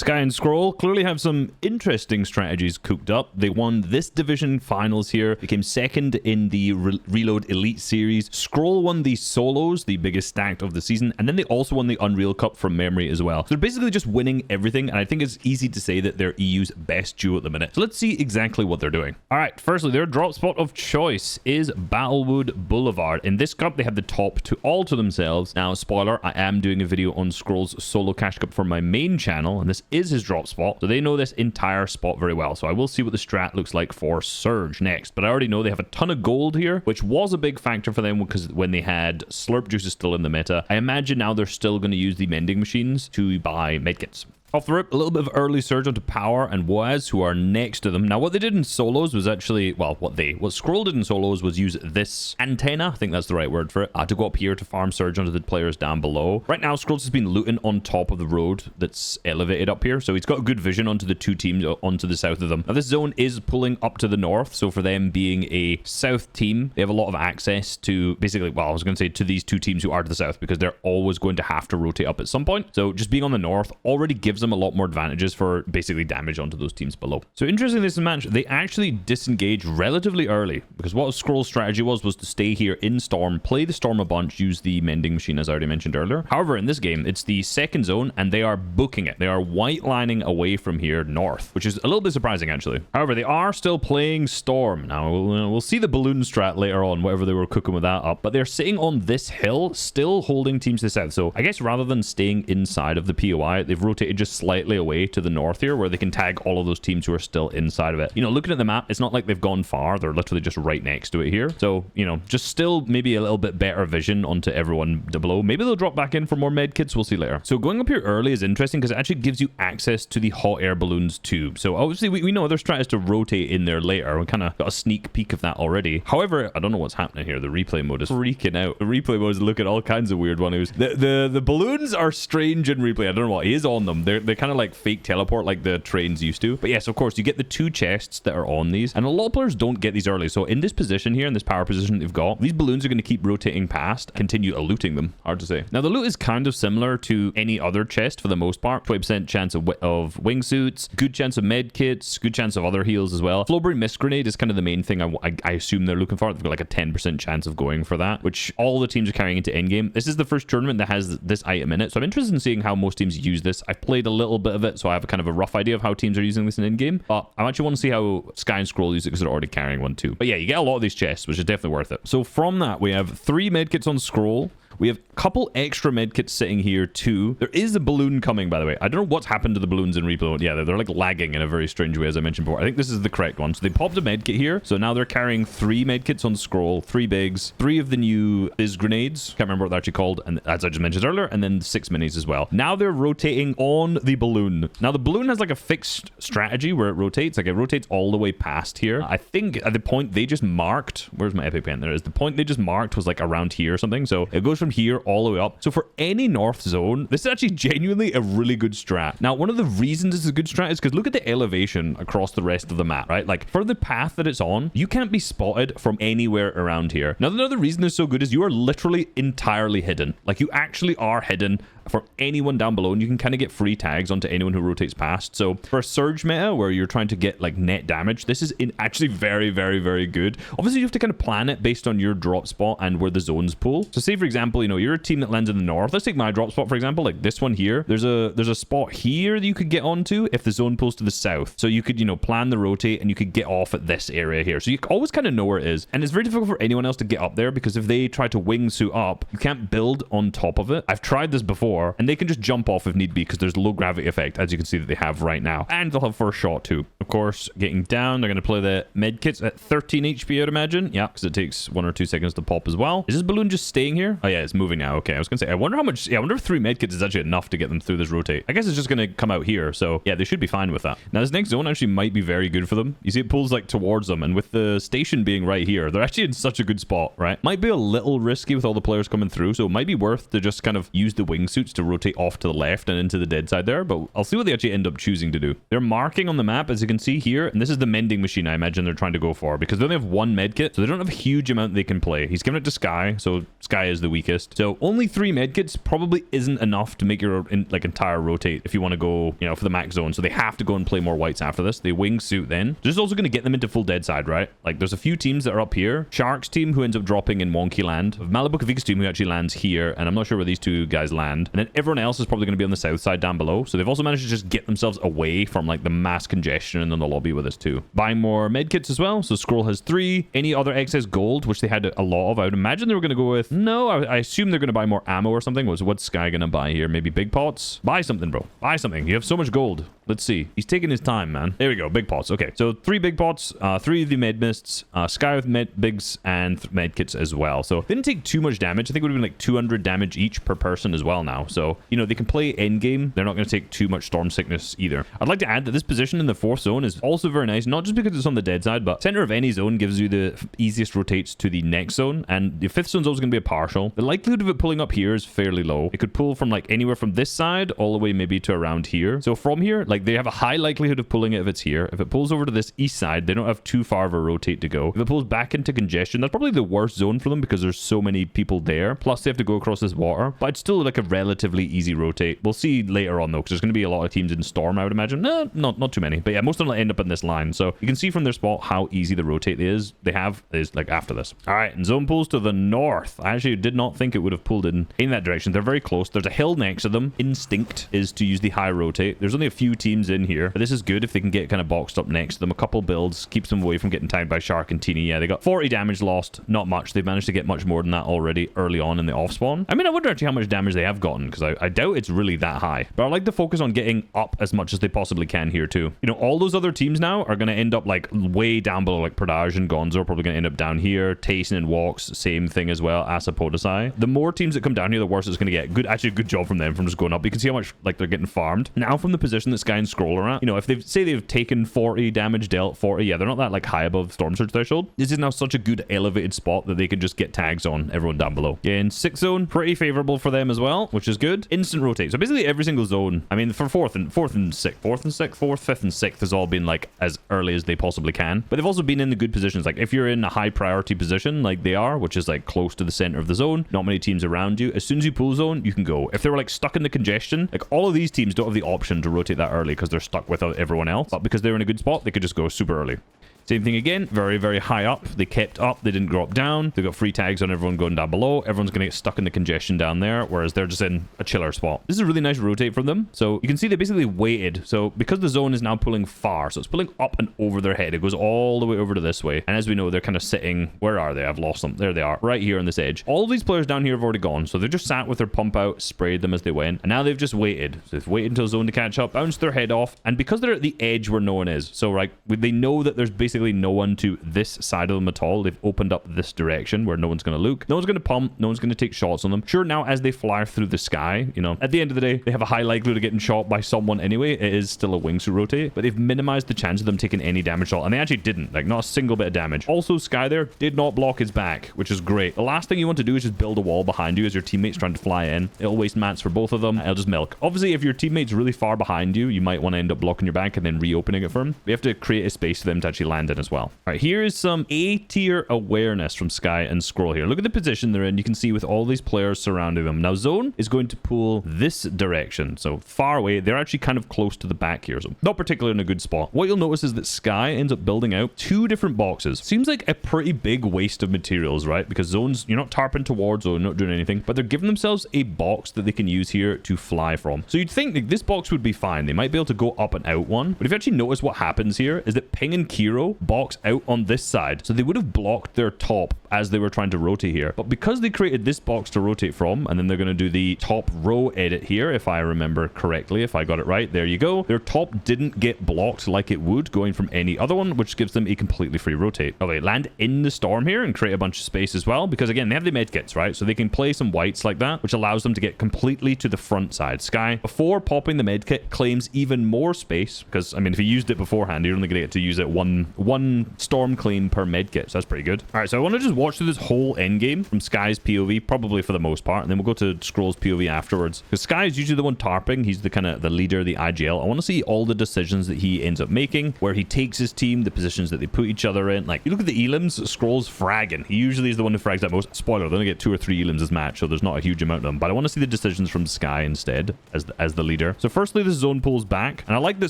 Sky and Scroll clearly have some interesting strategies cooked up. They won this division finals here, became second in the Reload Elite Series. Scroll won the solos, the biggest stacked of the season, and then they also won the Unreal Cup from memory as well. So they're basically just winning everything, and I think it's easy to say that they're EU's best duo at the minute. So let's see exactly what they're doing. All right, firstly, their drop spot of choice is Battlewood Boulevard. In this cup, they have the top all to themselves. Now, spoiler, I am doing a video on Scroll's solo cash cup for my main channel, and this is his drop spot, so they know this entire spot very well. So I will see what the strat looks like for Surge next, but I already know they have a ton of gold here, which was a big factor for them because when they had Slurp Juices still in the meta. I imagine now they're still going to use the mending machines to buy medkits. Off the rip, a little bit of early surge onto Power and Waz, who are next to them. Now, what they did in solos was actually, well, what Scroll did in solos was use this antenna, I think that's the right word for it, to go up here to farm surge onto the players down below. Right now, Scroll's has been looting on top of the road that's elevated up here, so he's got a good vision onto the two teams onto the south of them. Now, this zone is pulling up to the north, so for them being a south team, they have a lot of access to basically, well, I was going to say to these two teams who are to the south, because they're always going to have to rotate up at some point. So just being on the north already gives them a lot more advantages for basically damage onto those teams below. So interesting, this match, they actually disengage relatively early, because what Scroll's strategy was to stay here in Storm, play the Storm a bunch, use the mending machine as I already mentioned earlier. However, in this game, it's the second zone and they are booking it. They are white lining away from here north, which is a little bit surprising actually. However, they are still playing Storm. Now, we'll see the balloon strat later on, whatever they were cooking with that up, but they're sitting on this hill, still holding teams to the south. So I guess rather than staying inside of the POI, they've rotated just slightly away to the north here, where they can tag all of those teams who are still inside of it. You know, looking at the map, it's not like they've gone far. They're literally just right next to it here. So, you know, just still maybe a little bit better vision onto everyone below. Maybe they'll drop back in for more med kits. We'll see later. So going up here early is interesting because it actually gives you access to the hot air balloons too. So obviously we know their strat is to rotate in there later. We kind of got a sneak peek of that already. However, I don't know what's happening here. The replay mode is freaking out. The replay mode is looking at all kinds of weird ones. The balloons are strange in replay. I don't know what is on them. They're kind of like fake teleport like the trains used to. But yes, of course, you get the two chests that are on these, and a lot of players don't get these early. So in this position here, in this power position they've got, these balloons are going to keep rotating past, continue looting them. Hard to say. Now, the loot is kind of similar to any other chest for the most part. 20% chance of wingsuits, good chance of med kits, good chance of other heals as well. Flowberry Mist Grenade is kind of the main thing I assume they're looking for. They've got like a 10% chance of going for that, which all the teams are carrying into endgame. This is the first tournament that has this item in it, so I'm interested in seeing how most teams use this. I've played a little bit of it, so I have a kind of a rough idea of how teams are using this in endgame, but I actually want to see how Sky and Scroll use it because they're already carrying one too. But yeah, you get a lot of these chests, which is definitely worth it. So from that, we have 3 medkits on Scroll. We have a couple extra medkits sitting here too. There is a balloon coming, by the way. I don't know what's happened to the balloons in replay. Yeah, they're like lagging in a very strange way, as I mentioned before. I think this is the correct one. So they popped a medkit here. So now they're carrying 3 medkits on Scroll, 3 bigs, 3 of the new Fizz grenades. Can't remember what they're actually called, and as I just mentioned earlier, and then 6 minis as well. Now they're rotating on the balloon. Now the balloon has like a fixed strategy where it rotates. Like it rotates all the way past here. I think at the point they just marked, where's my epic pen? There it is. The point they just marked was like around here or something. So it goes from here all the way up. So for any north zone, this is actually genuinely a really good strat. Now, one of the reasons it's a good strat is because look at the elevation across the rest of the map, right? Like for the path that it's on, you can't be spotted from anywhere around here. Now, another reason it's so good is you are literally entirely hidden. Like you actually are hidden for anyone down below, and you can kind of get free tags onto anyone who rotates past. So for a surge meta where you're trying to get like net damage, this is actually very, very, very good. Obviously, you have to kind of plan it based on your drop spot and where the zones pull. So say, for example, you know, you're a team that lands in the north. Let's take my drop spot, for example, like this one here. There's a spot here that you could get onto if the zone pulls to the south. So you could, you know, plan the rotate and you could get off at this area here. So you always kind of know where it is. And it's very difficult for anyone else to get up there because if they try to wingsuit up, you can't build on top of it. I've tried this before, and they can just jump off if need be because there's low gravity effect, as you can see that they have right now. And they'll have first shot too. Of course, getting down, they're going to play the med kits at 13 HP, I'd imagine. Yeah, because it takes 1 or 2 seconds to pop as well. Is this balloon just staying here? Oh yeah, it's moving now. Okay, I was going to say, I wonder how much, yeah, I wonder if 3 med kits is actually enough to get them through this rotate. I guess it's just going to come out here. So yeah, they should be fine with that. Now this next zone actually might be very good for them. You see it pulls like towards them, and with the station being right here, they're actually in such a good spot, right? Might be a little risky with all the players coming through, so it might be worth to just kind of use the wingsuits wingsuits to rotate off to the left and into the dead side there, but I'll see what they actually end up choosing to do. They're marking on the map, as you can see here, and this is the mending machine I imagine they're trying to go for, because they only have one medkit, so they don't have a huge amount they can play. He's giving it to Sky, so Sky is the weakest. So only 3 medkits probably isn't enough to make your entire rotate if you want to go, you know, for the max zone. So they have to go and play more whites after this. They wingsuit then. This is also going to get them into full dead side, right? Like, there's a few teams that are up here. Shark's team, who ends up dropping in wonky land. Malibu Kavika's team, who actually lands here, and I'm not sure where these 2 guys land. And then everyone else is probably going to be on the south side down below. So they've also managed to just get themselves away from like the mass congestion in the lobby with us too. Buying more medkits as well. So Scroll has 3. Any other excess gold, which they had a lot of, I would imagine they were going to go with. No, I assume they're going to buy more ammo or something. What's Sky going to buy here? Maybe big pots? Buy something, bro. Buy something. You have so much gold. Let's see. He's taking his time, man. There we go. Big pots. Okay. So 3 big pots, 3 of the med mists, Sky with bigs and med kits as well. So they didn't take too much damage. I think it would have been like 200 damage each per person as well now. So, you know, they can play endgame. They're not going to take too much storm sickness either. I'd like to add that this position in the 4th zone is also very nice, not just because it's on the dead side, but center of any zone gives you the easiest rotates to the next zone. And the 5th zone is always going to be a partial. The likelihood of it pulling up here is fairly low. It could pull from like anywhere from this side all the way maybe to around here. So from here, like, they have a high likelihood of pulling it if it's here. If it pulls over to this east side, they don't have too far of a rotate to go. If it pulls back into congestion, that's probably the worst zone for them because there's so many people there. Plus, they have to go across this water. But it's still like a relatively easy rotate. We'll see later on though, because there's going to be a lot of teams in Storm, I would imagine. No, not too many. But yeah, most of them will end up in this line. So you can see from their spot how easy the rotate is. They have is like after this. All right, and zone pulls to the north. I actually did not think it would have pulled in that direction. They're very close. There's a hill next to them. Instinct is to use the high rotate. There's only a few teams in here, but this is good if they can get kind of boxed up next to them. A couple builds keeps them away from getting tagged by Shark and Teeny. Yeah, they got 40 damage lost. Not much. They've managed to get much more than that already early on in the off spawn. I mean, I wonder actually how much damage they have gotten, because I doubt it's really that high. But I like to focus on getting up as much as they possibly can here too. You know, all those other teams now are going to end up like way down below, like Pradaj and Gonzo are probably going to end up down here. Tayson and Walks, same thing as well. Asapodasai. The more teams that come down here, the worse it's going to get. Actually, good job from them from just going up. You can see how much like they're getting farmed. Now from the position that Sky and Scroll are at, you know, if they've taken 40 damage, dealt 40, yeah, they're not that like high above Storm Surge threshold. This is now such a good elevated spot that they can just get tags on everyone down below. Yeah, in 6th zone, pretty favorable for them as well, which is good. Instant rotate. So basically every single zone, I mean, for 4th and 5th and 5th and 6th has all been like as early as they possibly can. But they've also been in the good positions. Like if you're in a high priority position like they are, which is like close to the center of the zone, not many teams around you, as soon as you pull zone, you can go. If they were like stuck in the congestion, like all of these teams don't have the option to rotate that early because they're stuck without everyone else. But because they're in a good spot, they could just go super early. Same thing again, very, very high up. They kept up. They didn't drop down. They got free tags on everyone going down below. Everyone's going to get stuck in the congestion down there, whereas they're just in a chiller spot. This is a really nice rotate from them. So you can see they basically waited. So because the zone is now pulling far, so it's pulling up and over their head. It goes all the way over to this way. And as we know, they're kind of sitting... Where are they? I've lost them. There they are, right here on this edge. All of these players down here have already gone. So they've just sat with their pump out, sprayed them as they went. And now they've just waited. So they've waited until zone to catch up, bounced their head off. And because they're at the edge where no one is, so like they know that there's basically no one to this side of them at all. They've opened up this direction where no one's going to look. No one's going to pump. No one's going to take shots on them. Sure, now as they fly through the sky, you know, at the end of the day, they have a high likelihood of getting shot by someone anyway. It is still a wingsuit rotate, but they've minimized the chance of them taking any damage at all. And they actually didn't. Like, not a single bit of damage. Also, Sky there did not block his back, which is great. The last thing you want to do is just build a wall behind you as your teammate's trying to fly in. It'll waste mats for both of them. It'll just milk. Obviously, if your teammate's really far behind you, you might want to end up blocking your back and then reopening it for him. We have to create a space for them to actually land in as well. All right, here is some A-tier awareness from Sky and Scroll here. Look at the position they're in. You can see with all these players surrounding them. Now, Zone is going to pull this direction. So far away, they're actually kind of close to the back here. So not particularly in a good spot. What you'll notice is that Sky ends up building out 2 different boxes. Seems like a pretty big waste of materials, right? Because Zone's, you're not tarping towards or not doing anything, but they're giving themselves a box that they can use here to fly from. So you'd think that this box would be fine. They might be able to go up and out one. But if you actually notice what happens here is that Ping and Kiro box out on this side. So they would have blocked their top as they were trying to rotate here. But because they created this box to rotate from, and then they're going to do the top row edit here, if I remember correctly, if I got it right, there you go. Their top didn't get blocked like it would going from any other one, which gives them a completely free rotate. Oh, they land in the storm here and create a bunch of space as well, because again, they have the medkits, right? So they can play some whites like that, which allows them to get completely to the front side. Sky, before popping the medkit, claims even more space, because, I mean, if he used it beforehand, you're only going to get to use it one one storm clean per medkit. So that's pretty good. All right, so I want to just watch through this whole endgame from Sky's POV, probably for the most part, and then we'll go to Scroll's POV afterwards. Because Sky is usually the one tarping. He's the kind of the leader, the IGL. I want to see all the decisions that he ends up making, where he takes his team, the positions that they put each other in. Like, you look at the elims, Scroll's fragging. He usually is the one who frags that most. Spoiler, they only get 2 or 3 elims this match, so there's not a huge amount of them. But I want to see the decisions from Sky instead as the leader. So firstly, the zone pulls back, and I like that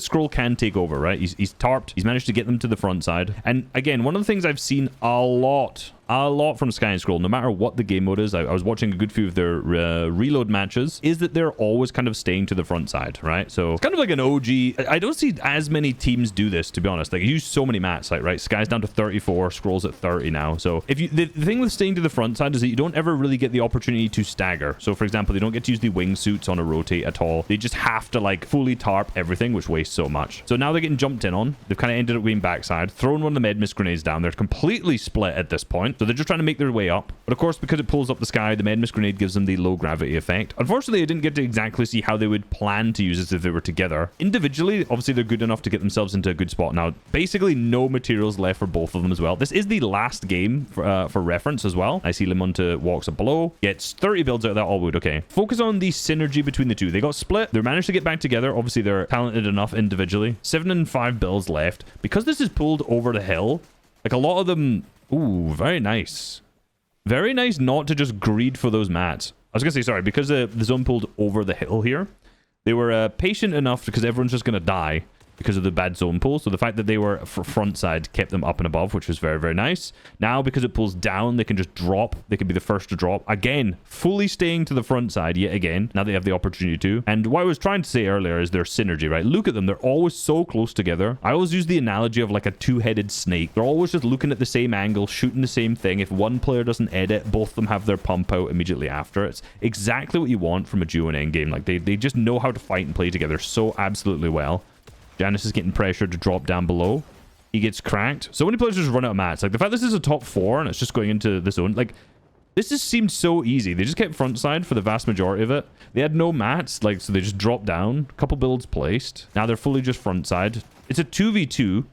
Scroll can take over, right? He's tarped. He's managed to get them to the front side. And again, one of the things I've seen a lot from Sky and Scroll, no matter what the game mode is. I was watching a good few of their reload matches, is that they're always kind of staying to the front side, right? So it's kind of like an OG. I don't see as many teams do this, to be honest. Like, you use so many mats, like, right? Sky's down to 34, Scroll's at 30 now. So if you, the thing with staying to the front side is that you don't ever really get the opportunity to stagger. So for example, they don't get to use the wingsuits on a rotate at all. They just have to like fully tarp everything, which wastes so much. So now they're getting jumped in on. They've kind of ended up being backside, thrown one of the med miss grenades down. They're completely split at this point. So they're just trying to make their way up. But of course, because it pulls up the Sky, the med miss grenade gives them the low gravity effect. Unfortunately, I didn't get to exactly see how they would plan to use this if they were together. Individually, obviously, they're good enough to get themselves into a good spot. Now, basically, no materials left for both of them as well. This is the last game for reference as well. I see Limonta walks up below, gets 30 builds out of that all wood. Okay. Focus on the synergy between the two. They got split. They managed to get back together. Obviously, they're talented enough individually. 7 and 5 builds left. Because this is pulled over the hill, like a lot of them... Ooh, very nice. Very nice not to just greed for those mats. I was going to say, sorry, because the zone pulled over the hill here, they were patient enough because everyone's just going to die because of the bad zone pull. So the fact that they were front side kept them up and above, which was very, very nice. Now, because it pulls down, they can just drop. They can be the first to drop. Again, fully staying to the front side yet again. Now they have the opportunity to. And what I was trying to say earlier is their synergy, right? Look at them. They're always so close together. I always use the analogy of like a two-headed snake. They're always just looking at the same angle, shooting the same thing. If one player doesn't edit, both of them have their pump out immediately after. It's exactly what you want from a duo in endgame. Like they just know how to fight and play together so absolutely well. Janice is getting pressured to drop down below. He gets cracked. So many players just run out of mats. Like, the fact this is a top 4 and it's just going into the zone. Like, this just seemed so easy. They just kept front side for the vast majority of it. They had no mats. Like, so they just dropped down. A couple builds placed. Now they're fully just front side. It's a 2v2.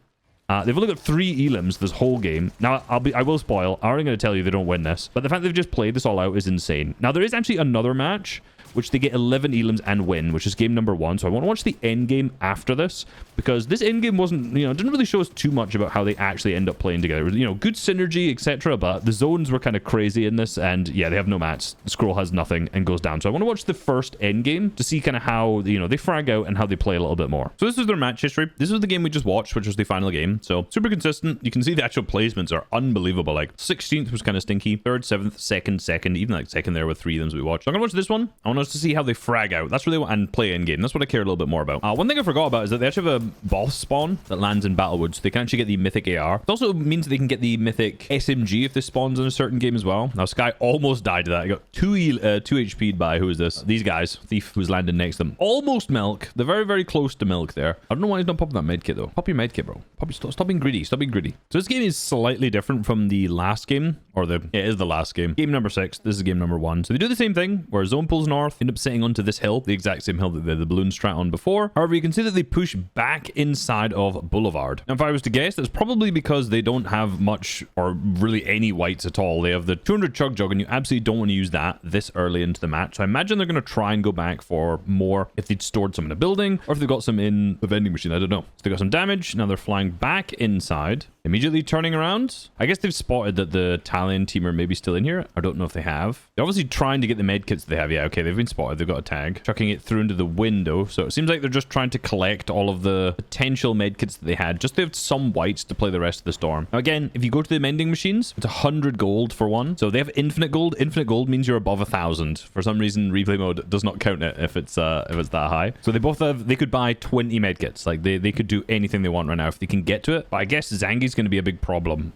They've only got 3 elims this whole game. Now, I will spoil. I'm already going to tell you they don't win this. But the fact they've just played this all out is insane. Now, there is actually another match which they get 11 elims and win, which is game number 1. So I want to watch the end game after this, because this end game wasn't, you know, didn't really show us too much about how they actually end up playing together. You know, good synergy, etc. But the zones were kind of crazy in this, and yeah, they have no mats. Scroll has nothing and goes down. So I want to watch the first end game to see kind of how, you know, they frag out and how they play a little bit more. So this is their match history. This was the game we just watched, which was the final game. So super consistent. You can see the actual placements are unbelievable. Like 16th was kind of stinky. 3rd, 7th, 2nd, even like 2nd there with 3 of them we watched. So I'm gonna watch this one. I want us to see how they frag out. That's what they want, and play in game. That's what I care a little bit more about. One thing I forgot about is that they actually have a boss spawn that lands in Battlewood, so they can actually get the mythic AR. It also means that they can get the mythic SMG if this spawns in a certain game as well. Now Sky almost died to that. I got 2 HP'd by, who is this? These guys. Thief who's landed next to them. Almost milk. They're very, very close to milk there. I don't know why he's not popping that medkit though. Pop your medkit, bro. Stop being greedy. Stop being greedy. So this game is slightly different from the last game, or it is the last game. Game number 6. This is game number 1. So they do the same thing, where zone pulls north, end up sitting onto this hill, the exact same hill that they had the balloon strat on before. However, you can see that they push back inside of Boulevard. Now, if I was to guess, that's probably because they don't have much or really any whites at all. They have the 200 chug jug, and you absolutely don't want to use that this early into the match. So I imagine they're going to try and go back for more if they'd stored some in a building, or if they've got some in the vending machine. I don't know. So they got some damage. Now they're flying back inside, immediately turning around. I guess they've spotted that the Italian team are maybe still in here. I don't know if they have. They're obviously trying to get the med kits they have. Yeah, okay, they've been spotted. They've got a tag. Chucking it through into the window. So it seems like they're just trying to collect all of the potential med kits that they had, just to have some whites to play the rest of the storm. Now again, if you go to the mending machines, it's 100 gold for one. So they have infinite gold. Infinite gold means you're above 1,000. For some reason, replay mode does not count it if it's that high. So they both have, they could buy 20 med kits. Like they could do anything they want right now if they can get to it. But I guess Zangi's going to be a big problem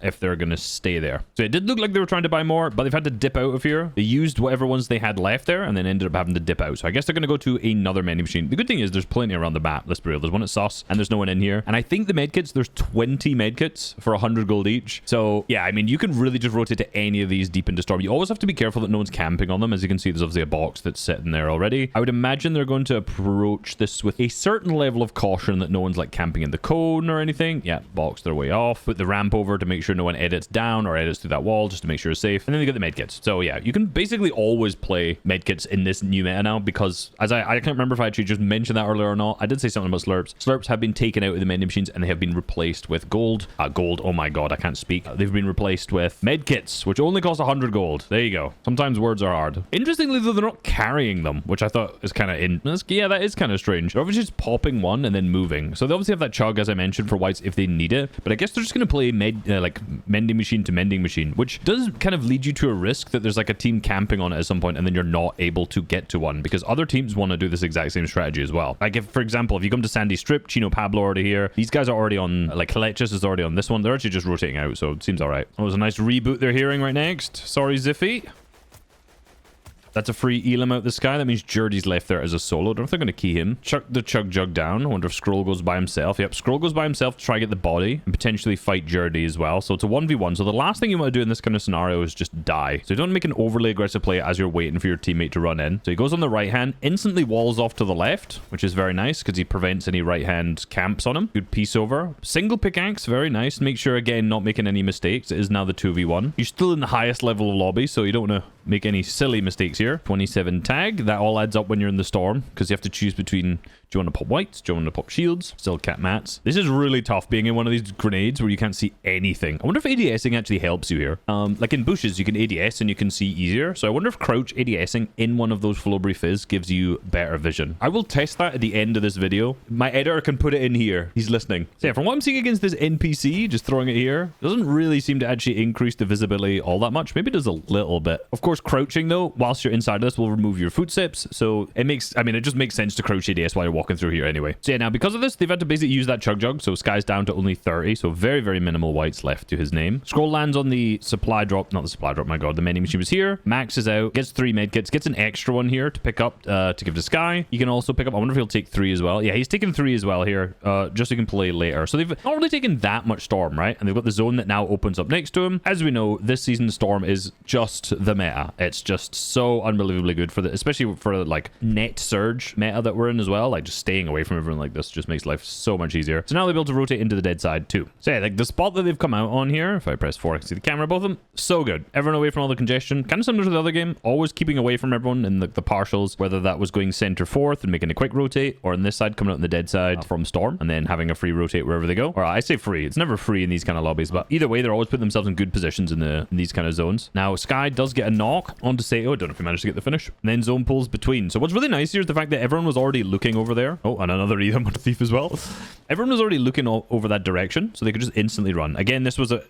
if they're going to stay there. So it did look like they were trying to buy more, but they've had to dip out of here. They used whatever ones they had left there and then ended up having to dip out. So I guess they're going to go to another mending machine. The good thing is there's plenty around the map. Let's be real. There's one at Sus and there's no one in here. And I think the medkits, there's 20 medkits for 100 gold each. So yeah, I mean, you can really just rotate to any of these deep into storm. You always have to be careful that no one's camping on them. As you can see, there's obviously a box that's sitting there already. I would imagine they're going to approach this with a certain level of caution that no one's like camping in the cone or anything. Yeah, box, they're way off. Put the ramp over to make sure no one edits down or edits through that wall, just to make sure it's safe. And then you get the medkits. So yeah, you can basically always play medkits in this new meta now, because as I can't remember if I actually just mentioned that earlier or not. I did say something about slurps. Slurps have been taken out of the vending machines and they have been replaced with gold. Gold, oh my god, I can't speak. They've been replaced with medkits, which only cost 100 gold. There you go. Sometimes words are hard. Interestingly though, they're not carrying them, which I thought is kind of yeah, that is kind of strange. They're obviously just popping one and then moving. So they obviously have that chug, as I mentioned, for whites if they need it. But I guess they're just going to play like mending machine to mending machine, which does kind of lead you to a risk that there's like a team camping on it at some point and then you're not able to get to one, because other teams want to do this exact same strategy as well. Like if, for example, if you come to Sandy Strip, Chino Pablo already here. These guys are already on, like Kalechis is already on this one. They're actually just rotating out, so it seems all right. That was a nice reboot they're hearing right next. Sorry, Ziffy. That's a free Elam out the sky. That means Jerdy's left there as a solo. Don't know if they're going to key him. Chuck the Chug Jug down. I wonder if Scroll goes by himself. Yep, Scroll goes by himself to try to get the body and potentially fight Jerdy as well. So it's a 1v1. So the last thing you want to do in this kind of scenario is just die. So you don't make an overly aggressive play as you're waiting for your teammate to run in. So he goes on the right hand, instantly walls off to the left, which is very nice because he prevents any right hand camps on him. Good piece over. Single pickaxe, very nice. Make sure, again, not making any mistakes. It is now the 2v1. You're still in the highest level of lobby, so you don't want to make any silly mistakes here. 27 tag. That all adds up when you're in the storm, because you have to choose between, do you want to pop whites? Do you want to pop shields? Still cat mats. This is really tough being in one of these grenades where you can't see anything. I wonder if ADSing actually helps you here. Like in bushes, you can ADS and you can see easier. So I wonder if crouch ADSing in one of those Flowberry Fizz gives you better vision. I will test that at the end of this video. My editor can put it in here. He's listening. So yeah, from what I'm seeing against this NPC, just throwing it here, doesn't really seem to actually increase the visibility all that much. Maybe it does a little bit. Of course, crouching though, whilst you're inside of this, will remove your footsteps. So it makes, I mean, it just makes sense to crouch ADS while you're walking through here anyway. So yeah, now because of this, they've had to basically use that Chug Jug. So Sky's down to only 30. So very, very minimal whites left to his name. Scroll lands on the supply drop. Not the supply drop, my god. The mending machine was here. Max is out. Gets 3 medkits. Gets an extra one here to pick up to give to Sky. You can also pick up, I wonder if he'll take 3 as well. Yeah, he's taking 3 as well here. Just so he can play later. So they've not really taken that much Storm, right? And they've got the zone that now opens up next to him. As we know, this season Storm is just the meta. It's just so unbelievably good for the, especially for like net surge meta that we're in as well. Like just staying away from everyone like this just makes life so much easier. So now they're able to rotate into the dead side too. So yeah, like the spot that they've come out on here, if I press 4, I can see the camera above them. So good. Everyone away from all the congestion. Kind of similar to the other game. Always keeping away from everyone in the partials, whether that was going center fourth and making a quick rotate, or on this side coming out in the dead side from Storm and then having a free rotate wherever they go. Or I say free. It's never free in these kind of lobbies, but either way, they're always putting themselves in good positions in these kind of zones. Now, Sky does get a knock onto Sato. I don't know if he managed to get the finish. And then zone pulls between. So what's really nice here is the fact that everyone was already looking over there. Oh, and another Edom on the thief as well. Everyone was already looking over that direction, so they could just instantly run. Again, this was a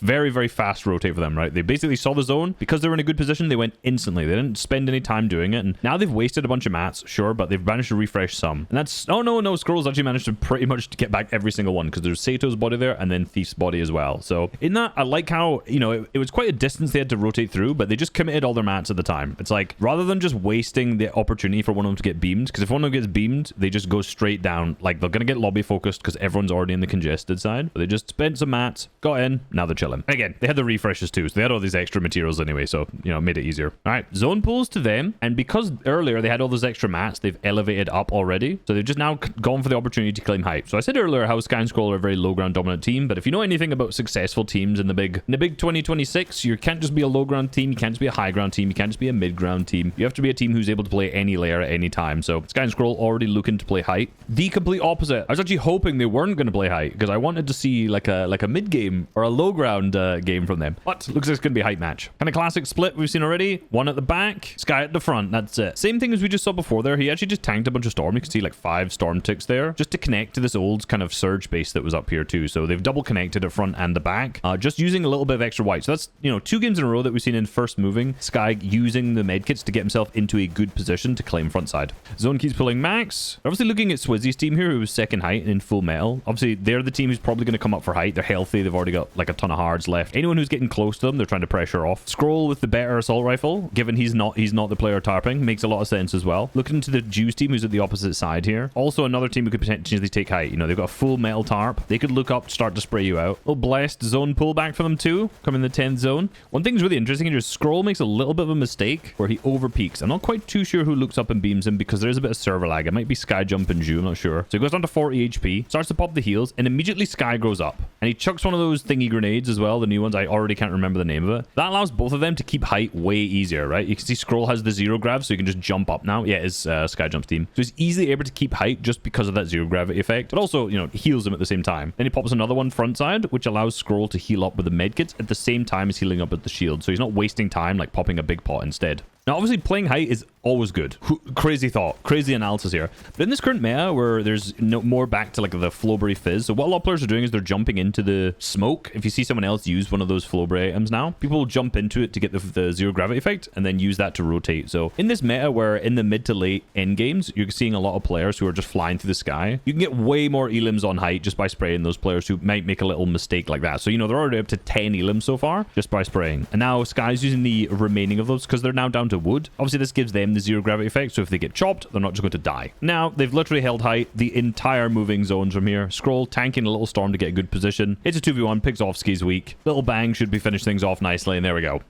very, very fast rotate for them, right? They basically saw the zone. Because they were in a good position, they went instantly. They didn't spend any time doing it. And now they've wasted a bunch of mats, sure, but they've managed to refresh some. And that's... Oh, no. Scrolls actually managed to pretty much get back every single one, because there's Sato's body there and then Thief's body as well. So in that, I like how, you know, it was quite a distance they had to rotate through, but they just committed all their mats at the time. It's like, rather than just wasting the opportunity for one of them to get beamed, because if one of them gets beamed, they just go straight down. Like, they're going to get lobby focused because everyone's already in the congested side. But they just spent some mats, got in, now they're chilling. And again, they had the refreshes too, so they had all these extra materials anyway, so, you know, it made it easier. All right, zone pulls to them, and because earlier they had all those extra mats, they've elevated up already, so they've just now gone for the opportunity to claim hype. So I said earlier how Sky and Scroll are a very low ground dominant team, but if you know anything about successful teams in the big 2026, you can't just be a low ground team, you can't just be a high ground team, you can't just be a mid ground team. You have to be a team who's able to play any layer at any time. So Sky and Scroll already looking to play height. The complete opposite. I was actually hoping they weren't going to play height, because I wanted to see like a mid game or a low ground game from them. But looks like it's going to be a height match. Kind of classic split we've seen already. One at the back, Sky at the front. That's it. Same thing as we just saw before there. He actually just tanked a bunch of Storm. You can see like 5 Storm ticks there, just to connect to this old kind of surge base that was up here too. So they've double connected at front and the back, just using a little bit of extra white. So that's, you know, 2 games in a row that we've seen in first moving. Sky using the medkits to get himself into a good position to claim front side. Zone keeps pulling Max. They're obviously looking at Swizzy's team here, who was second height in full metal. Obviously, they're the team who's probably going to come up for height. They're healthy. They've already got like a ton of hards left. Anyone who's getting close to them, they're trying to pressure off. Scroll with the better assault rifle, given he's not the player tarping, makes a lot of sense as well. Looking to the Jews team, who's at the opposite side here. Also, another team who could potentially take height. You know, they've got a full metal tarp. They could look up, start to spray you out. Oh, blessed zone pullback for them too. Come in the 10th zone. One thing's really interesting here is Scroll makes a little bit of a mistake where he over peaks. I'm not quite too sure who looks up and beams him, because there's a bit of server lag. It might be Sky Jump and Ju, I'm not sure. So he goes down to 40 HP, starts to pop the heals, and immediately Sky grows up. And he chucks one of those thingy grenades as well, the new ones. I already can't remember the name of it. That allows both of them to keep height way easier, right? You can see Scroll has the zero grav, so you can just jump up now. Yeah, it's Sky Jump's team. So he's easily able to keep height just because of that zero gravity effect, but also, you know, heals him at the same time. Then he pops another one front side, which allows Scroll to heal up with the medkits at the same time as healing up with the shield. So he's not wasting time like popping a big pot instead. Now, obviously, playing height is always good. Crazy thought, crazy analysis here. But in this current meta where there's no more back to like the Flowberry Fizz, so what a lot of players are doing is they're jumping into the smoke. If you see someone else use one of those Flowberry items now, people will jump into it to get the zero gravity effect and then use that to rotate. So in this meta where in the mid to late end games, you're seeing a lot of players who are just flying through the sky, you can get way more elims on height just by spraying those players who might make a little mistake like that. So, you know, they're already up to 10 elims so far just by spraying. And now Sky's using the remaining of those because they're now down to wood. Obviously, this gives them the zero gravity effect, so if they get chopped, they're not just going to die. Now, they've literally held height the entire moving zones from here. Scroll tanking a little storm to get a good position. Hits a 2v1, picks off Ski's weak. Little bang should be finished things off nicely, and there we go.